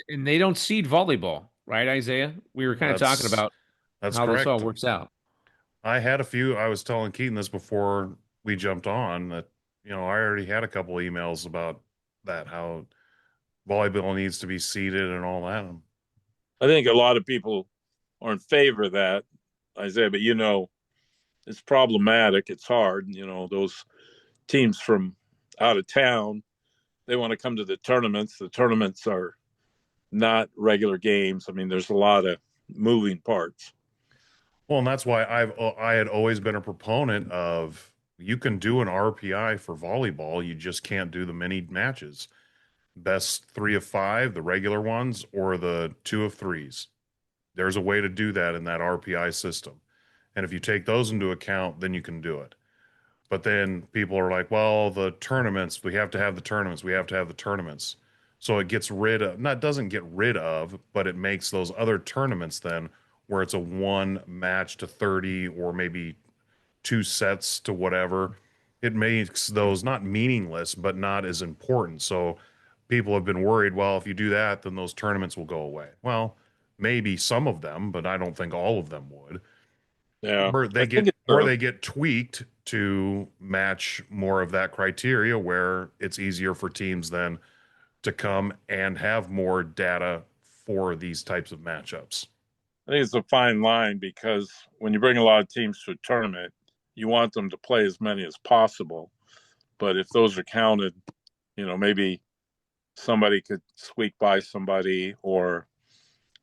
and they don't seed volleyball, right, Isaiah? We were kind of talking That's about that's how this all correct. works out. I was telling Keaton this before we jumped on that, I already had a couple emails about that, how volleyball needs to be seeded and all that. I think a lot of people are in favor of that, Isaiah, but it's problematic. It's hard. Those teams from out of town, they want to come to the tournaments. The tournaments are not regular games. I mean, there's a lot of moving parts. Well, and that's why I had always been a proponent of you can do an RPI for volleyball, you just can't do the mini matches. Best three of five, the regular ones, or the two of threes. There's a way to do that in that RPI system. And if you take those into account, then you can do it. But then people are like, well, the tournaments, we have to have the tournaments, we have to have the tournaments. So it gets rid of, not doesn't get rid of, but it makes those other tournaments then where it's a one match to 30 or maybe two sets to whatever. It makes those not meaningless, but not as important. So people have been worried, well, if you do that, then those tournaments will go away. Well, maybe some of them, but I don't think all of them would. Yeah, Or I they think get it's or they get tweaked to match more of that criteria where it's easier for teams then to come and have more data for these types of matchups. I think it's a fine line because when you bring a lot of teams to a tournament, you want them to play as many as possible. But if those are counted, maybe somebody could squeak by somebody, or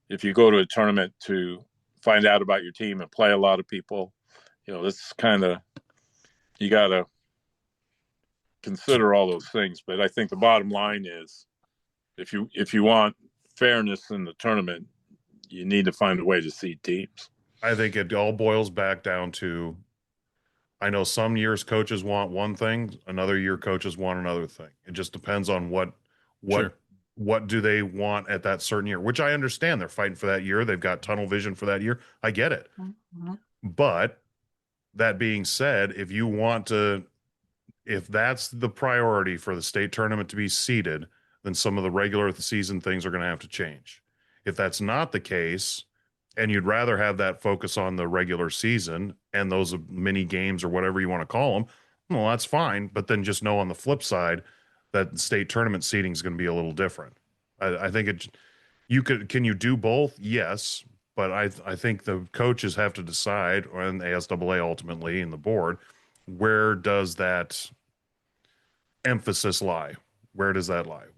if you go to a tournament to find out about your team and play a lot of people, this kind of you got to consider all those things. But I think the bottom line is if you want fairness in the tournament, you need to find a way to seed teams. I think it all boils back down to I know some years coaches want one thing, another year coaches want another thing. It just depends on what Sure. what do they want at that certain year, which I understand they're fighting for that year. They've got tunnel vision for that year. I get it. Mhm. But that being said, if that's the priority for the state tournament to be seeded, then some of the regular season things are going to have to change. If that's not the case, and you'd rather have that focus on the regular season and those mini games or whatever you want to call them, well, that's fine. But then just know on the flip side that state tournament seating is going to be a little different. I think can you do both? Yes. But I think the coaches have to decide, and the ASAA ultimately and the board, where does that emphasis lie? Where does that lie?